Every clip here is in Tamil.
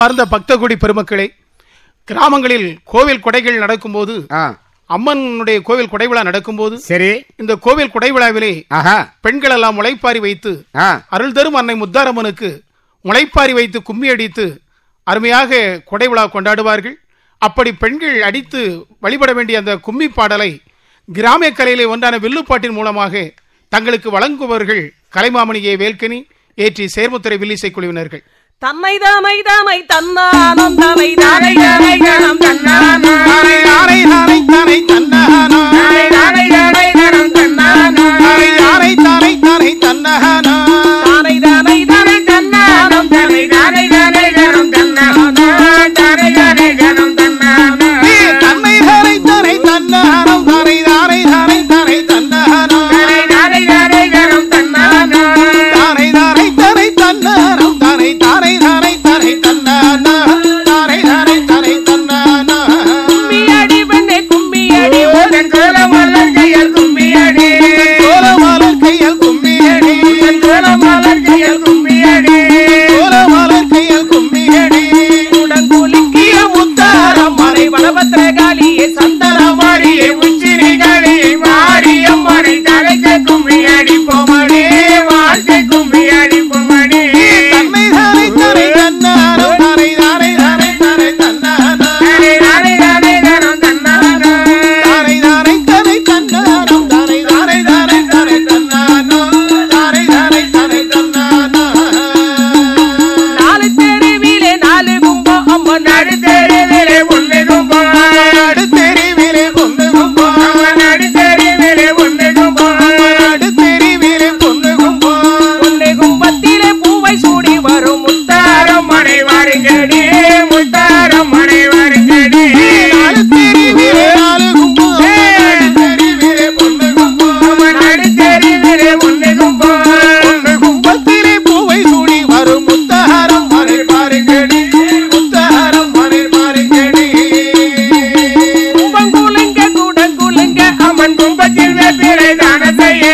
சார்ந்த பக்தகுடி பெருமக்களே, கிராமங்களில் கோவில் கொடைகள் நடக்கும்போது, அம்மனுடைய கோவில் கொடை விழா நடக்கும்போது, சரி, இந்த கோவில் கொடை விழாவிலே பெண்கள் எல்லாம் முளைப்பாரி வைத்து அருள் தரும் அன்னை முத்தாரம்மனுக்கு முளைப்பாரி வைத்து கும்மி அடித்து அருமையாக கொடை விழா கொண்டாடுவார்கள். அப்படி பெண்கள் அடித்து வழிபட வேண்டிய அந்த கும்மி பாடலை கிராமிய கலையிலே ஒன்றான வில்லுப்பாட்டின் மூலமாக தங்களுக்கு வழங்குபவர்கள் கலைமாமணியை வேல்கனி ஏற்றி சேர்முத்துறை வில்லிசை குழுவினர்கள். தம்மை தாமை தாமை தன்னானம் தமை தானை தானை கணம் தன்னானம் தானை தானை தானை தானை தன்னானம் தானை தானை தானை கணம் தன்னானம் தானை தானை தானை தானை தன்னானம் தானை தானை தானை தன்னானம் தானை தானை தானை கணம் தன்னானம் தானை தானை கணம் தன்னானம் தம்மை தானை தானை தன்னானம் தானை தானை தானை தானை தன்னானம் தானை தானை தானை கணம் தன்னானம் தானை தானை தானை தன்னானம் தானை தானை தானை தானை தன்னானா தானை தானை தானை தன்னானா கும்மியடி பெண்ணே கும்மியடி ஓதன் கோலமலர் கையால் கும்மியடி கோலமலர் கையால் கும்மியடி ஓதன் கோலமலர் கையால் கும்மியடி கோலமலர் கையால் கும்மியடி உடங்குலிக்கிய முத்தாரம் மறை வனபத்ரகாளியே சந்தனமாரியே உச்சிரிகாளியே மாரியம்மனை தழைக்க கும்மியடி போமடி வாழ்க்கை கும்மியடி போமடி தன்மை தானை தானை தன்னானோ தானை தானை தானை தானை தன்னானோ தானை தானை தானை கணம் தன்னானோ தானை தானை தானை தன்னானோ தானை தானை தானை தானை தன்னானோ தானை தானை தானை தன்னானோ நாலு தெருவிலே நாலு கும்பம் அம்மன் நடு தெருவிலே ஒன்று கும்பம் நடு தெருவிலே ஒன்று கும்பம் அம்மன் நடு தெருவிலே ஒன்று கும்பம் நடு தெருவிலே ஒன்று கும்பம் ஒன்று கும்பத்திலே பூவை சூடி வரும் முத்தாரம் மனை வருங்கடி முத்தாரம் மனை வருங்கடி நாலு தெருவிலே நாலு கும்பம் நடு தெருவிலே ஒன்று கும்பம் அம்மன் நடு தெருவிலே ஒன்று கும்பம் ஒன்று கும்பத்திலே பூவை சூடி வரும் முத்தாரம் மனை வருங்கடி முத்தாரம் மனை வருங்கடி கும்பங்குலுங்க கூடங்குலுங்க அம்மன் கும்பத்தின் பிறை தான செய்ய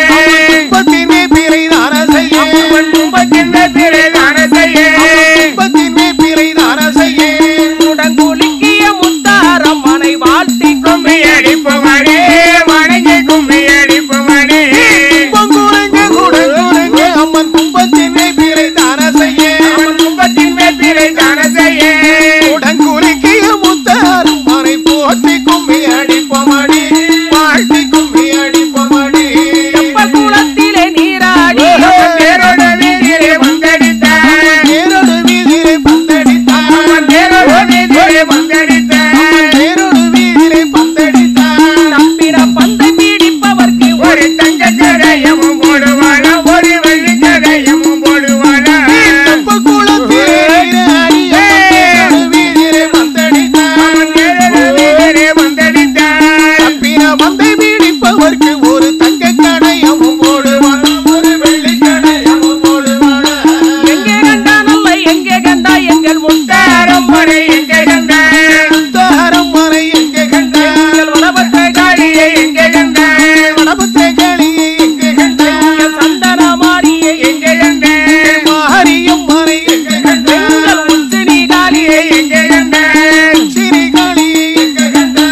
கும்பத்தின் பிறை தான செய்ய அம்மன் கும்பத்தின் பிறை தான செய்ய கும்பத்தின் பிறை தான செய்ய கூடங்குலுக்கிய முத்தாரம் மனை வாழ்த்தி கும்மி அடிப்பவனே வணங்கி கும்மி அடிப்பவனே கும்பங்குலுங்க கூடங்குலுங்க அம்மன் கும்பத்தின் பிறை தான செய்ய அம்மன் கும்பத்தின் பிறை தான செய்ய கூடங்குலுக்கிய முத்தாரம் மனை போற்றி கும்மி அடிப்பவனே வாழ்த்தி கும்மி அடிப்பவனே குளத்திலே நீராடி தேரோடு வீதியிலே வந்தடித்தார் தேரோடு வீதியிலே வந்தடித்தார் தேரோடு வீதியிலே வந்தடித்தார் தேரோடு வீதியிலே வந்தடித்தார் நம்பின பந்தை பீடிப்பவர்க்கு ஒரு தங்க கடையமும் போடுவான ஒரு வெள்ளி கடையமும் போடுவான குளத்திலே நீராடி தேரோடு வீதியிலே வந்தடித்தார் தேரோடு வீதியிலே வந்தடித்தார் நம்பின பந்தை பீடிப்பவர்க்கு ஒரு தங்க கடையமும் போடுவான் ஒரு வெள்ளி கடையமும் போடுவான் எங்கே கண்டா நல்ல எங்கே கண்டா எங்கள் முத்தாரம் மறை எங்கே கண்டா முத்தாரம் மறை எங்கே கண்டா எங்கள் வனபத்திர காளியை எங்கே கண்டா வனபத்திர காளியை எங்கே கண்டா எங்கள் சந்தன மாரியை எங்கே கண்டா மாரியம் மறை எங்கே கண்டா எங்கள் உச்சினி காளியை எங்கே கண்டா உச்சினி காளியை எங்கே கண்டா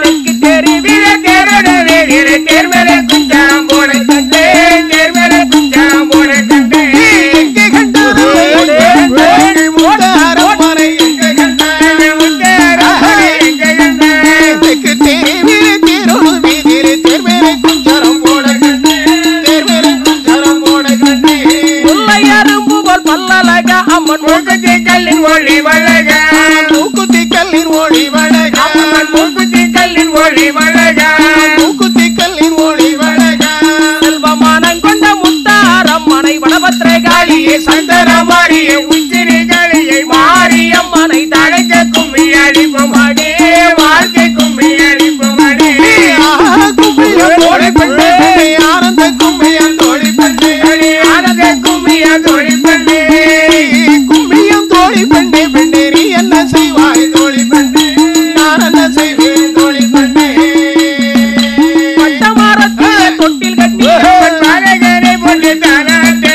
தெற்கு தெருவிலே தேரோடு வேதியிலே தேர்மலை குஞ்சாம் போட கண்டே தேர்மலை குஞ்சாம் போட கண்டே எங்கே கண்டா முத்தாரம் மறை எங்கே கண்டா முத்தாரம் மறை எங்கே கண்டா தெற்கு தெருவிலே தேரோடு வேதியிலே தேர்மலை குஞ்சாரம் போட கண்டே தேர்மலை குஞ்சாரம் போட கண்டே முல்லை அரும்பு போல் பல்லழக அம்மன் மூக்குத்தி கல்லின் ஒளி வழக மூக்குத்தி கல்லின் ஒளி வழக அம்மன் மூக்குத்தி கல்லின் ஒளி வழக மூக்குத்தி கல்லின் ஒளி வழக செல்வமானம் கொண்ட முத்தாரம் மனை வனபத்திர காளியே சந்தன மாரியே உச்சிரி காளியை மாரியம்மனை தழைக்க கும்மி அடிப்பமடி வாழ்க்கை கும்மி அடிப்பமடி கும்மியம் தோழி பெண்ணே ஆனந்த கும்மியம் தோழி பெண்ணே ஆனந்த கும்மியம் தோழி பெண்ணே கும்மியம் தோழி பெண்ணே பெண்ணே நீ என்ன செய்வாய் தோழி பெண்ணே நான் என்ன செய்வேன் தோழி பெண்ணே பட்டமரத்தில் தொட்டில் கட்டி பாலகரை போட்டு தாளாட்டே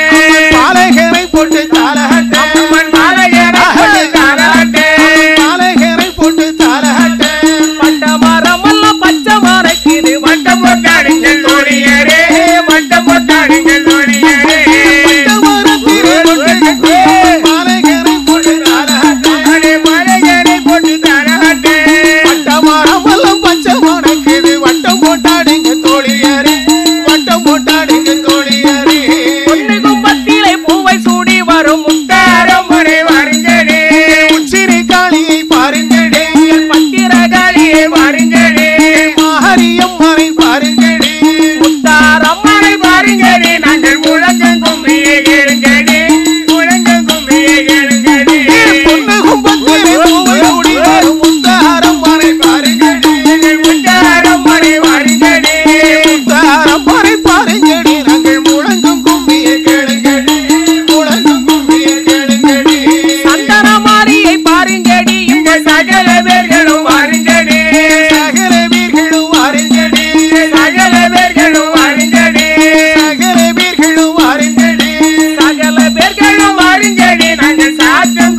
பாலகரை போட்டு தாளாட்டே அம்மன் பாலகரை போட்டு தாளாட்டே வாருங்கடி இந்த சகல பேர்களும் வாருங்கடி சகல பேர்களும் வாருங்கடி சகல பேர்களும் வாருங்கடி சகல பேர்களும் வாருங்கடி சகல பேர்களும் வாருங்கடி நாங்கள் சாத்தம்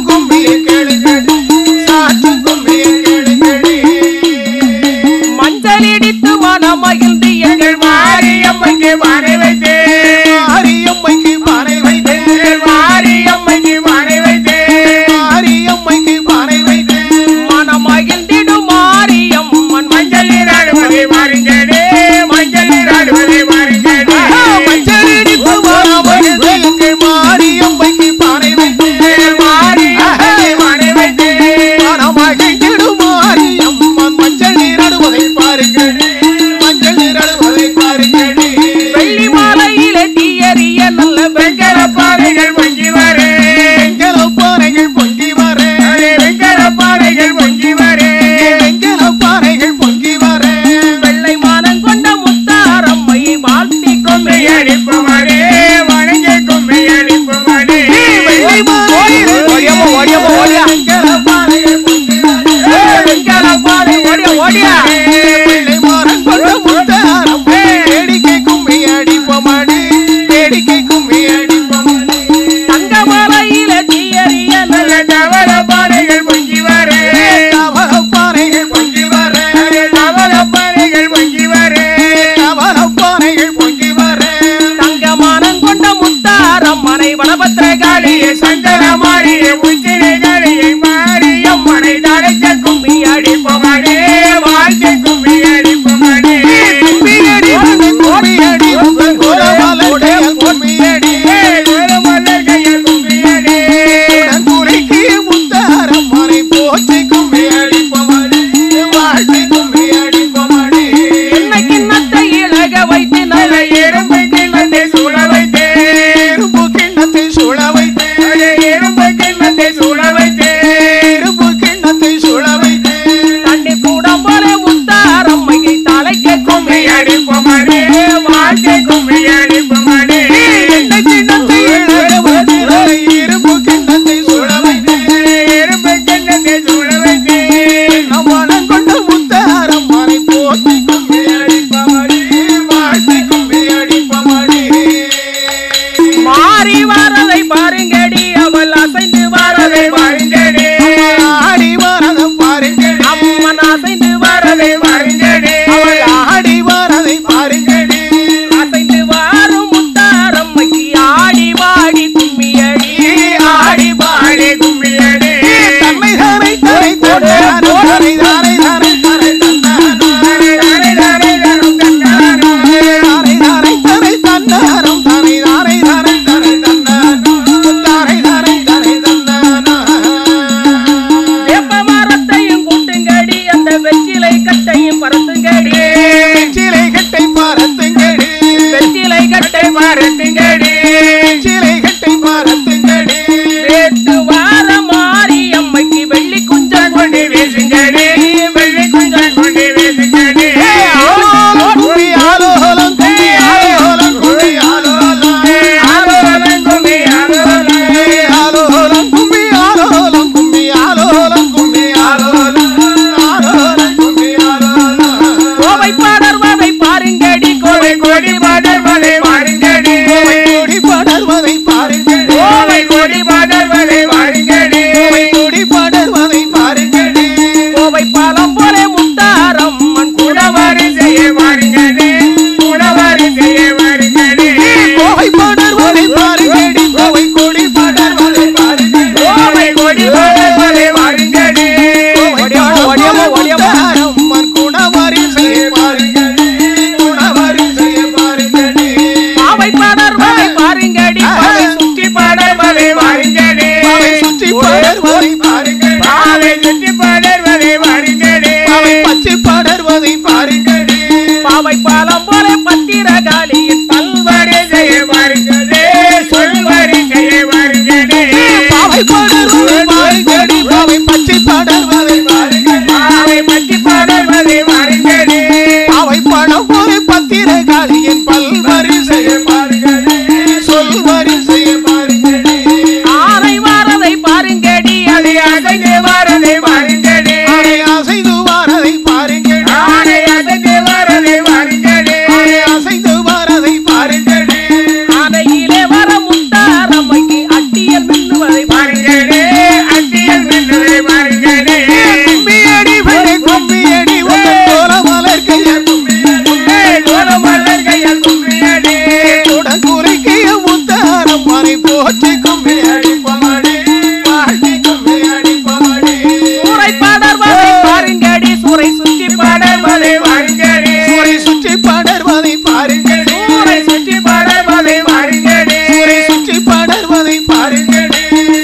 கும்பியை கேளுங்கடி சாத்தம் கும்பியை கேளுங்கடி மஞ்சளிடித்து மனமகிழ்ந்து எங்கள் மாரியம்மைக்கு பானை வைத்து மாரியம்மைக்கு பானை வைத்து மாரியம்மைக்கு பானை வைத்து மாரியம்மைக்கு பானை வைத்து மனமகிழ்ந்திடும் மாரியம்மன் மஞ்சள் நீராடுவதை வாருங்கடே மஞ்சள் நீராடுவதை வாருங்கடே மஞ்சளிடித்து மனமகிழ்ந்து எங்கள் மாரியம்மைக்கு பானை வைத்து மாரியம்மைக்கு பானை வைத்து மனமகிழ்ந்திடும் மாரியம்மன் மஞ்சள் நீராடுவதை பாருங்கடே மஞ்சள் நீராடுவதை பாருங்கடே வெள்ளி மாலையிலே தீயறிய நல்ல வெங்கல பாறைகள் பொங்கி வரே வெங்கல பாறைகள் பொங்கி வரே வெங்கல பாறைகள் பொங்கி வரே வெங்கல பாறைகள் பொங்கி வரே வெள்ளை மானம் கொண்ட முத்தாரம்மை வாழ்த்தி கொம்பை அடிப்பவரே வணங்கி கொம்பை அடிப்பவரே வெள்ளை மாலையிலே வெங்கல பாறைகள் பொங்கி வரே வெங்கல பாறை ஓடியா ஓடியா வெள்ளை மானம் கொண்ட முத்தாரம்மை வேடிக்கை கும்பை அடிப்பவரே வேடிக்கை கும்பை அடிப்பவரே தங்கமலையில தீயறிய நல்ல தவள பாறைகள் பொங்கி வரே தவள பாறைகள் பொங்கி வரே தவள பாறைகள் பொங்கி வரே தவள பாறைகள் பொங்கி வரே தங்கமானம் கொண்ட முத்தாரம்மனை வனபத்திரகாளியை சங்கரமாரியை உச்சிரைகாளியை மாரியம்மனை தடைக்க கும்பி அடிப்பவனே வாழ்க்கை கும்பி அடிப்பவனே கும்பி அடி கும்பி அடி உங்கள் கோலமலர் கும்பி அடி கோலமலர் கையில் கும்பி அடி குறைக்கு முத்தாரம்மனை போற்றி கும்பி அடிப்பவனே வாழ்க்கை கும்பி அடிப்பவனே என்ன கிண்ணத்தை இழக வைத்து நல்ல எறும்பு கிண்ணத்தை சூழ வைத்து எறும்பு கிண்ணத்தை சூழ வைத்து எறும்பு கிண்ணத்தை சூழ வைத்து எறும்பு கிண்ணத்தை சூழ வைத்து தண்டி கூடம் போல முத்தாரம்மையை தலைக்க கும்பி அடிப்பவனே வாழ்க்கை கும்பி அடிப்பவனே என்ன கிண்ணத்தை இழக வைத்து எறும்பு கிண்ணத்தை சூழ வைத்து எறும்பு கிண்ணத்தை சூழ வைத்து நம்மனம் கொண்ட முத்தாரம்மனை போற்றி கும்பி அடிப்பவனே வாழ்க்கை கும்பி அடிப்பவனே மாறி வரதை பாருங்கடி அவள் அசைந்து வரதை பாருங்கடி அசைந்து வாரதை பாருங்கடி அசைந்து வாரதை பாருங்கள் அசைந்து வாரதை பாருங்கடி அசைந்து வாரதை பாருங்கள் அதையிலே வர முத்தாரம்மைக்கு அட்டியல் மின்னுவதை பாருங்கடி அட்டியல் மின்னுவதை பாருங்கடி கும்பியடி பெண்ணே கும்பியடி உங்கள் கோலமலர் கையால் கோலமலர் கையால் கும்பியடி உடன் குறைக்கிய முத்தாரம்மனை போற்றி கும்பியடி பமடி பாட்டி கும்பியடி பமடி சூறை பாடர்வதை பாருங்கடி சூறை சுற்றி பாடர்வதை பாருங்கடி சூரை சுற்றி பாடர்வதை பாருங்கள் சூரை சுற்றி பாடர்வதை பாருங்கடி சூரை சுற்றி பாடர்வதை பாருங்கள்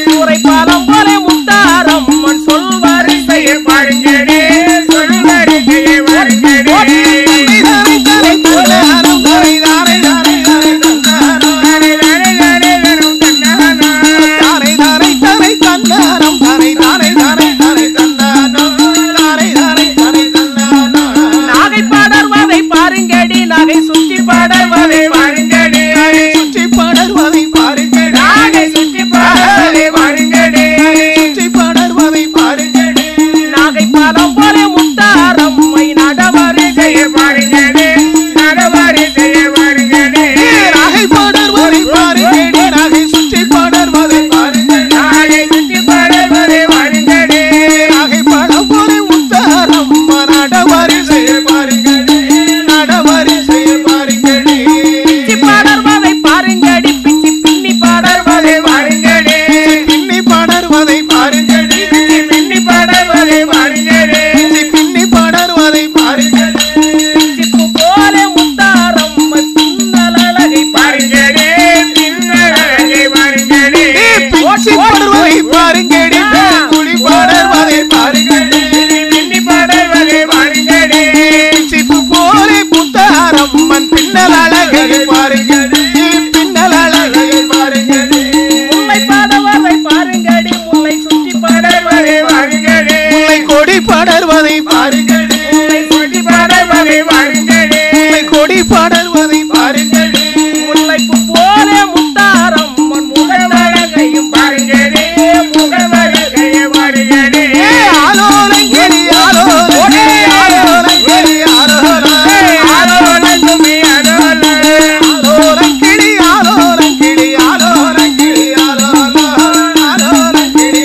சூறை பாலம் போல முத்தாரம்மன் சொல்வாரி செய்ய பாருங்கடி சொல்வாரி செய்ய பாருங்கடி தாரை தாரை தந்தாரம் தாரை தாரை தாரை தாரை தந்தாரம் தாரை தாரை தாரை தந்தாரம் தாரை தாரை தாரை தாரை தந்தாரம் தாரை தாரை தாரை தந்தாரம் நாகை பாடர்வதை பாருங்கடி நாகை சுற்றி பாடர்வதை பாருங்கடி சுற்றி பாடர்வதை பாருங்கள் நாகை சுற்றி பாடர்வதை பாருங்கடி சுற்றி பாடர்வதை பாருங்கள் நாகை பாலம் போல முத்தாரம்மை நடவாரி செய்ய பாருங்கடி நடவாரி செய்ய பாருங்கடி நாகை பாடர்வதை பாருங்கள் நாகை சுற்றி பாடர்வதை பாருங்கள் நாகை சுற்றி பாடர்வதை பாருங்கடி நாகை பழம் போல முத்தாரம் நடவாரி செய்ய பாருங்கள் நடவாரி செய்ய பாருங்கள் பிச்சி பாடர்வதை பாருங்கடி பிச்சி பின்னி பாடர்வதை பாருங்கடி பின்னி பாடர்வதை பாருங்கள் பின்னி பாடர்வதை பாருங்கடி பின்னி பாடர்வதை பாருங்கள் பிச்சிப்பு போல முத்தாரம்மை பின்னலழகை பாருங்கடி பின்னழகை பாருங்கடி பிச்சி பாடர்வதை பாருங்கள் குடி பாடர்வதை பாருங்கள் பின்னி பாடர்வதை பாருங்கடி சிப்பு போலே முத்தாரம்மன் பின்னல் அழகை பாருங்கள் பின்னல் அழகை பாருங்கள் முல்லை பாடவதை பாருங்கடி முல்லை சுற்றி பாடர்வதை பாருங்கடி முல்லை கொடி பாடர்வதை பாருங்கள் முல்லை சுற்றி பாடர்வதை பாருங்கடி முல்லை கொடி பாடர்வதை பாருங்கள் முல்லைப்பு போல முத்தாரம்மன் முகத்தழகையும் பாருங்கடி முகவழகைய பாருங்கடி ஆலோலங்கிரி ஆலோலங்கிரி ஆலோலங்கிரி ஆரோலம் கும்மி ஆரோலம் ஆலோலங்கிரி ஆலோலங்கிரி ஆலோலங்கிரி ஆலோலங்கிரி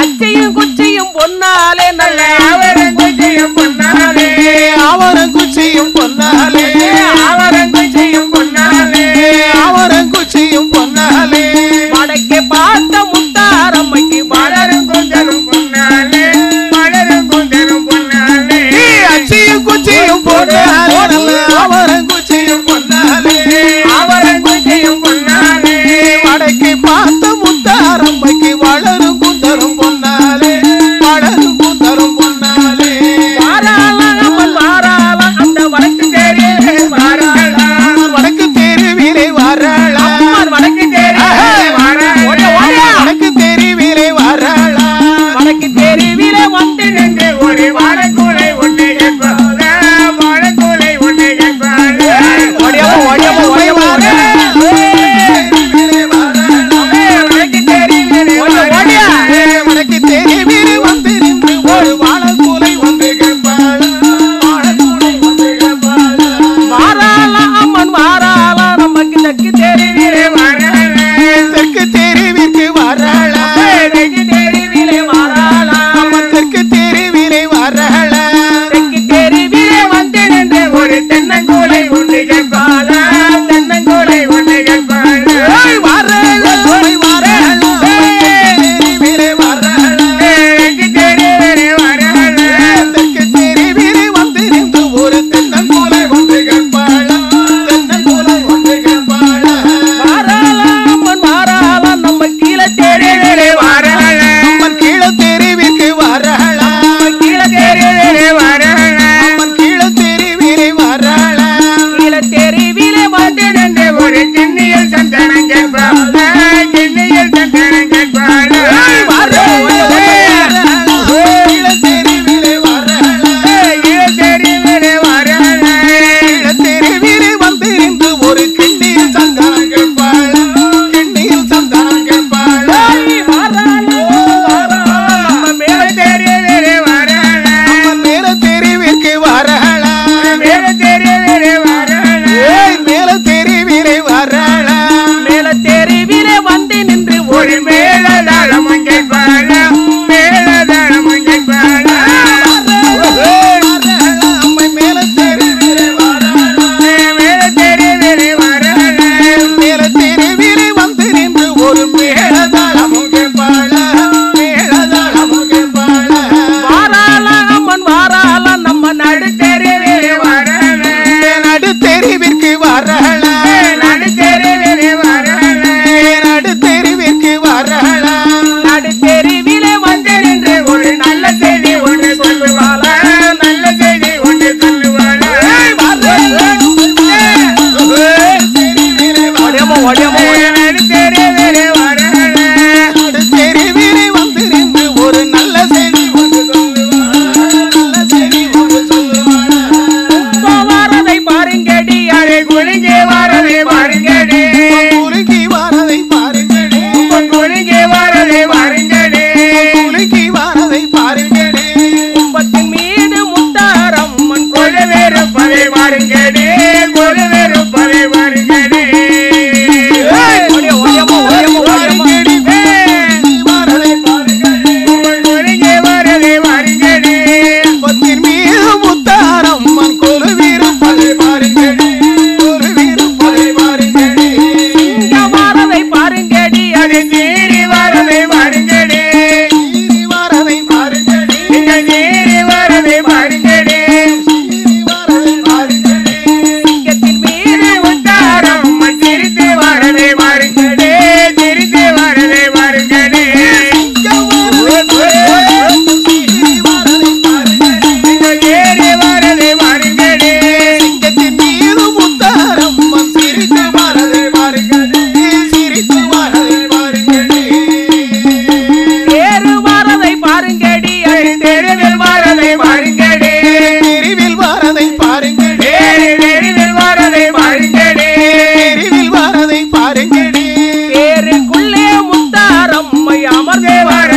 அச்சையும் குச்சியும் பொன்னாலே நல்ல அவரங்குச்சியும் பொன்னாலே அவரங்குச்சியும் பொன்னாலே அவரங்குச்சியும் பொன்னாலே அவரங்குச்சியும் பொன்னாலே வடக்கே பார்த்த முத்தாரம்மைக்கு மலரும் குந்தரும் பொன்னாலே மலரும் குந்தரும் பொன்னாலே அச்சியும் குச்சியும் பொன்னாலே அவரங்குச்சியும் பொன்னாலே அவரங்குச்சியும் பொன்னாலே வடக்கே பார்த்த முத்தாரம்மைக்கு வளரும் குந்தரும் பொன்னாலே வளரும் குந்தரும் பொன்னாலே வாராளம்மன் வாராள அந்த வடக்கு தேரிலே வாராளா வடக்கு தெருவிலே வரலா அம்மன் வடக்கு தேரிலே வடக்கு தெருவிலே வரலா வடக்கு தெருவிலே வந்து நின்று ஒரு வாழைக்கூலை ஒன்று கேட்பாங்க வாழைக்கூலை ஒன்று கேட்பாங்க வடக்கு தெருவிலே வடக்கு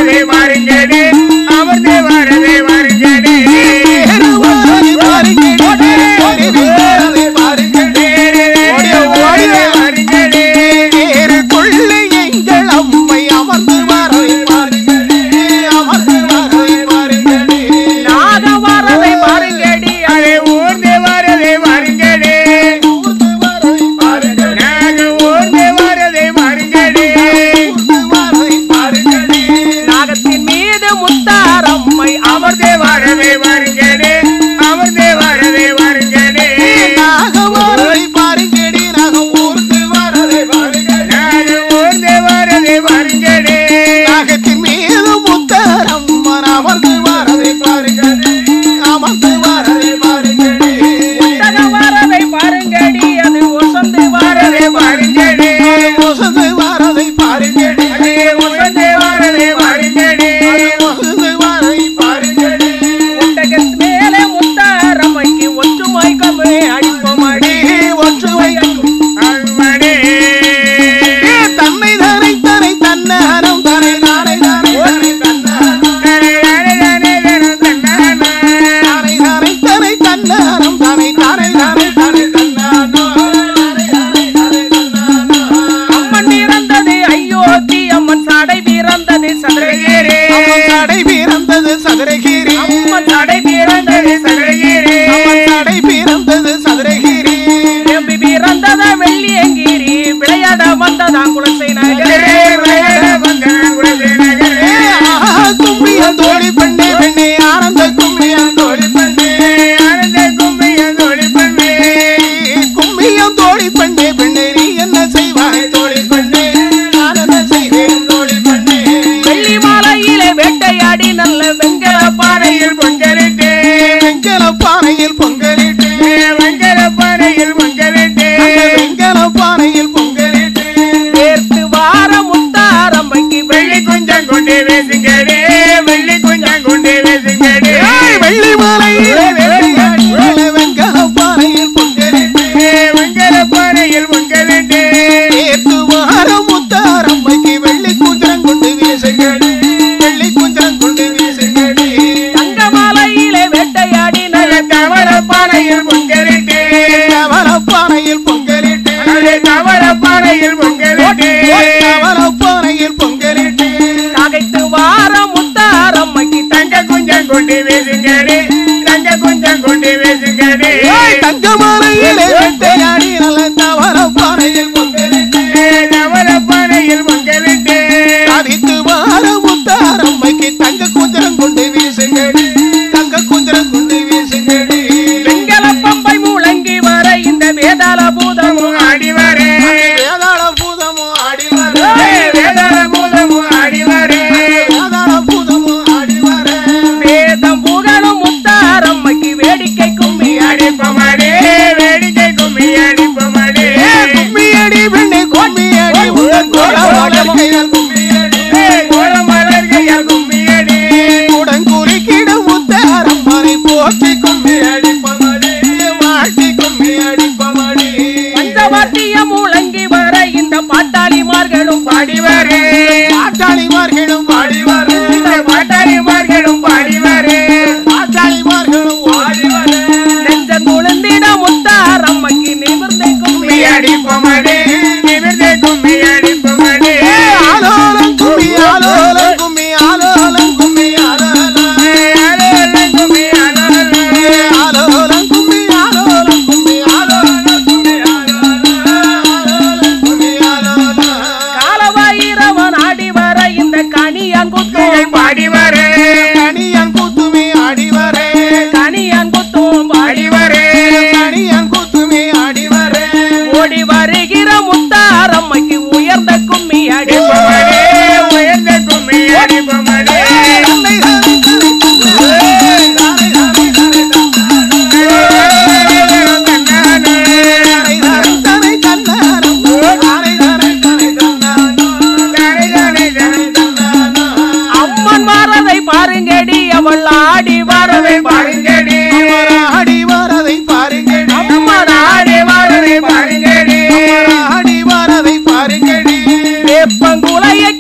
வரதை பாருங்கடி அமர்ந்து வரதை பாருங்கடி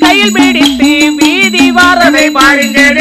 கையில் பிடித்து வீதி வாரதை பாருங்கடி